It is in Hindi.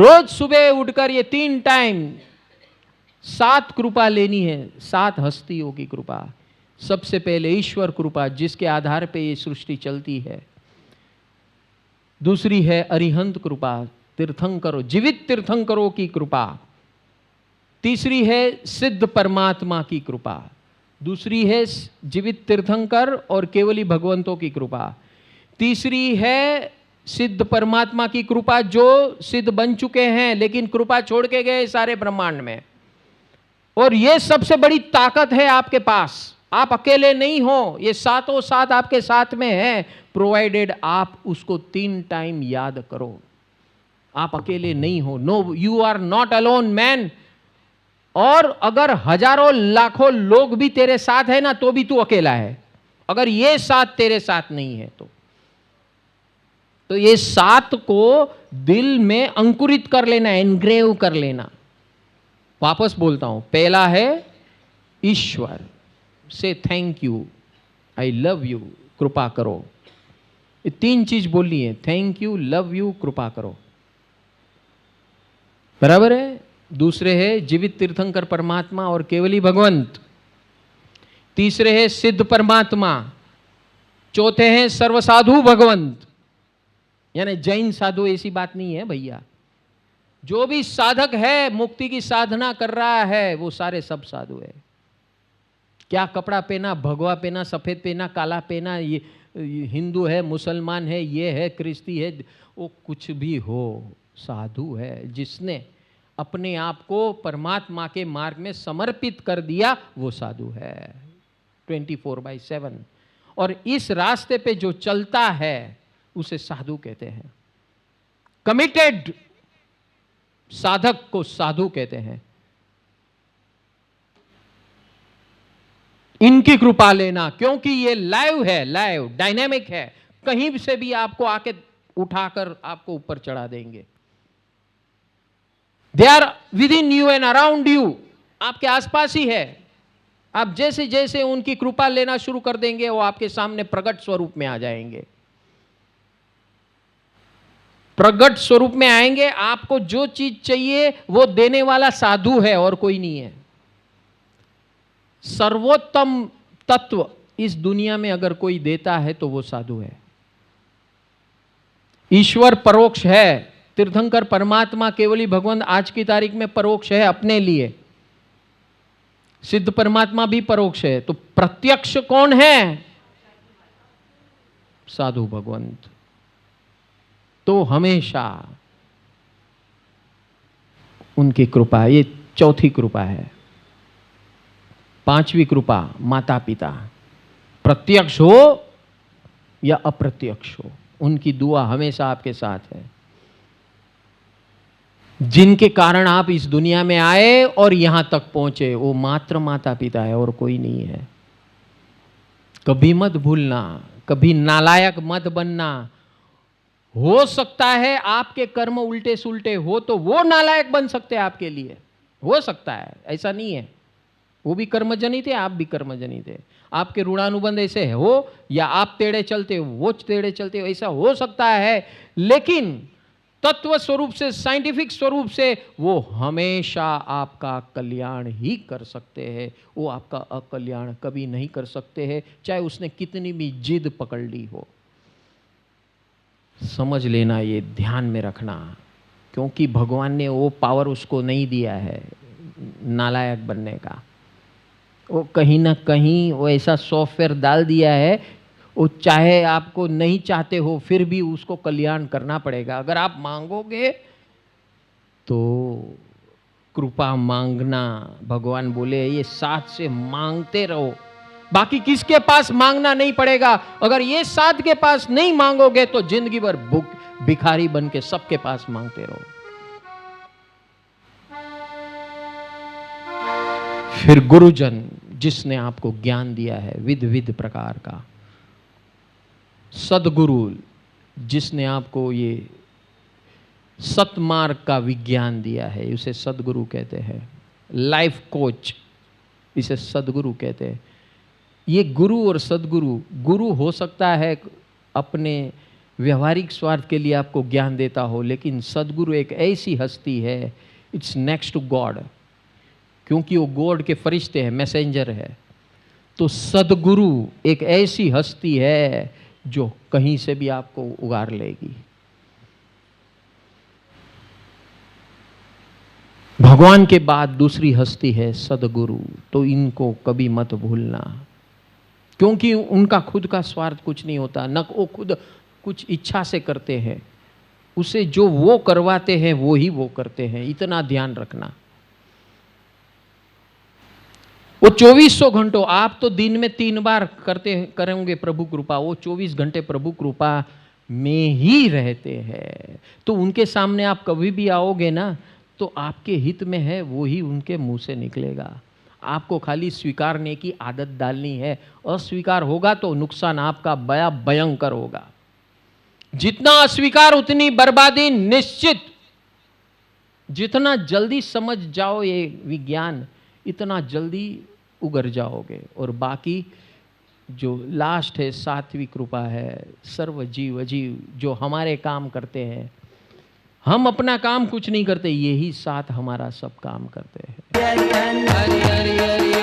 रोज सुबह उठकर ये 3 टाइम 7 कृपा लेनी है, 7 हस्तियों की कृपा। सबसे पहले ईश्वर कृपा, जिसके आधार पे ये सृष्टि चलती है। दूसरी है अरिहंत कृपा, तीर्थंकरों, जीवित तीर्थंकरों की कृपा। तीसरी है सिद्ध परमात्मा की कृपा। दूसरी है जीवित तीर्थंकर और केवली भगवंतों की कृपा। तीसरी है सिद्ध परमात्मा की कृपा, जो सिद्ध बन चुके हैं लेकिन कृपा छोड़ के गए सारे ब्रह्मांड में। और ये सबसे बड़ी ताकत है आपके पास, आप अकेले नहीं हो, ये सातों सात आपके साथ में है, प्रोवाइडेड आप उसको 3 टाइम याद करो। आप अकेले नहीं हो, no, you are not alone man. और अगर हजारों लाखों लोग भी तेरे साथ है ना, तो भी तू अकेला है, अगर ये 7 तेरे साथ नहीं है तो ये 7 को दिल में अंकुरित कर लेना, एनग्रेव कर लेना। वापस बोलता हूं, पहला है ईश्वर, से thank you, I love you, कृपा करो। ये 3 चीज बोलनी है, थैंक यू, लव यू, कृपा करो, बराबर है। दूसरे है जीवित तीर्थंकर परमात्मा और केवली भगवंत। तीसरे है सिद्ध परमात्मा। चौथे हैं सर्वसाधु भगवंत, यानी जैन साधु ऐसी बात नहीं है भैया। जो भी साधक है, मुक्ति की साधना कर रहा है, वो सारे सब साधु है। क्या कपड़ा पहना, भगवा पहना, सफेद पहना, काला पहना, ये हिंदू है, मुसलमान है, ये है, क्रिस्ती है, वो कुछ भी हो, साधु है। जिसने अपने आप को परमात्मा के मार्ग में समर्पित कर दिया, वो साधु है 24/7। और इस रास्ते पे जो चलता है उसे साधु कहते हैं। कमिटेड साधक को साधु कहते हैं। इनकी कृपा लेना, क्योंकि ये लाइव है, लाइव डायनेमिक है, कहीं से भी आपको आके उठाकर आपको ऊपर चढ़ा देंगे। They are within you and around you, आपके आसपास ही है। आप जैसे जैसे उनकी कृपा लेना शुरू कर देंगे, वो आपके सामने प्रगट स्वरूप में आ जाएंगे। प्रगट स्वरूप में आएंगे, आपको जो चीज चाहिए वो देने वाला साधु है और कोई नहीं है। सर्वोत्तम तत्व इस दुनिया में अगर कोई देता है तो वो साधु है। ईश्वर परोक्ष है, तीर्थंकर परमात्मा केवली भगवान आज की तारीख में परोक्ष है अपने लिए, सिद्ध परमात्मा भी परोक्ष है। तो प्रत्यक्ष कौन है? साधु भगवंत। तो हमेशा उनकी कृपा, ये चौथी कृपा है। 5वीं कृपा माता पिता, प्रत्यक्ष हो या अप्रत्यक्ष हो, उनकी दुआ हमेशा आपके साथ है। जिनके कारण आप इस दुनिया में आए और यहां तक पहुंचे, वो मात्र माता पिता है और कोई नहीं है। कभी मत भूलना, कभी नालायक मत बनना। हो सकता है आपके कर्म उल्टे सुलटे हो तो वो नालायक बन सकते हैं आपके लिए, हो सकता है, ऐसा नहीं है। वो भी कर्मजनित है, आप भी कर्मजनित है। आपके ऋणानुबंध ऐसे हो या आप टेढ़े चलते हो, वो टेढ़े चलते हो, ऐसा हो सकता है। लेकिन तत्व स्वरूप से, साइंटिफिक स्वरूप से वो हमेशा आपका कल्याण ही कर सकते हैं। वो आपका अकल्याण कभी नहीं कर सकते हैं, चाहे उसने कितनी भी जिद पकड़ ली हो। समझ लेना, ये ध्यान में रखना, क्योंकि भगवान ने वो पावर उसको नहीं दिया है नालायक बनने का। वो कहीं ना कहीं वो ऐसा सॉफ्टवेयर डाल दिया है, वो चाहे आपको नहीं चाहते हो फिर भी उसको कल्याण करना पड़ेगा। अगर आप मांगोगे तो कृपा मांगना, भगवान बोले ये साथ से मांगते रहो, बाकी किसके पास मांगना नहीं पड़ेगा। अगर ये साथ के पास नहीं मांगोगे तो जिंदगी भर भिखारी बन के सबके पास मांगते रहो। फिर गुरुजन, जिसने आपको ज्ञान दिया है विध विध प्रकार का, सदगुरु, जिसने आपको ये सतमार्ग का विज्ञान दिया है, उसे सदगुरु कहते हैं। लाइफ कोच, इसे सदगुरु कहते हैं। ये गुरु और सदगुरु, गुरु हो सकता है अपने व्यवहारिक स्वार्थ के लिए आपको ज्ञान देता हो, लेकिन सदगुरु एक ऐसी हस्ती है, इट्स नेक्स्ट टू गॉड, क्योंकि वो गॉड के फरिश्ते हैं, मैसेंजर है। तो सदगुरु एक ऐसी हस्ती है जो कहीं से भी आपको उगार लेगी। भगवान के बाद दूसरी हस्ती है सदगुरु, तो इनको कभी मत भूलना, क्योंकि उनका खुद का स्वार्थ कुछ नहीं होता, न वो खुद कुछ इच्छा से करते हैं, उसे जो वो करवाते हैं वो ही वो करते हैं, इतना ध्यान रखना। वो 2400 घंटों, आप तो दिन में 3 बार करेंगे प्रभु कृपा, वो 24 घंटे प्रभु कृपा में ही रहते हैं। तो उनके सामने आप कभी भी आओगे ना, तो आपके हित में है वो ही उनके मुंह से निकलेगा। आपको खाली स्वीकारने की आदत डालनी है, अस्वीकार होगा तो नुकसान आपका बड़ा भयंकर होगा। जितना अस्वीकार उतनी बर्बादी निश्चित। जितना जल्दी समझ जाओ ये विज्ञान, इतना जल्दी उगर जाओगे। और बाकी जो लास्ट है सात्विक कृपा है, सर्व जीव अजीव जो हमारे काम करते हैं, हम अपना काम कुछ नहीं करते, यही साथ हमारा सब काम करते हैं। हरि हरि हरि हरि।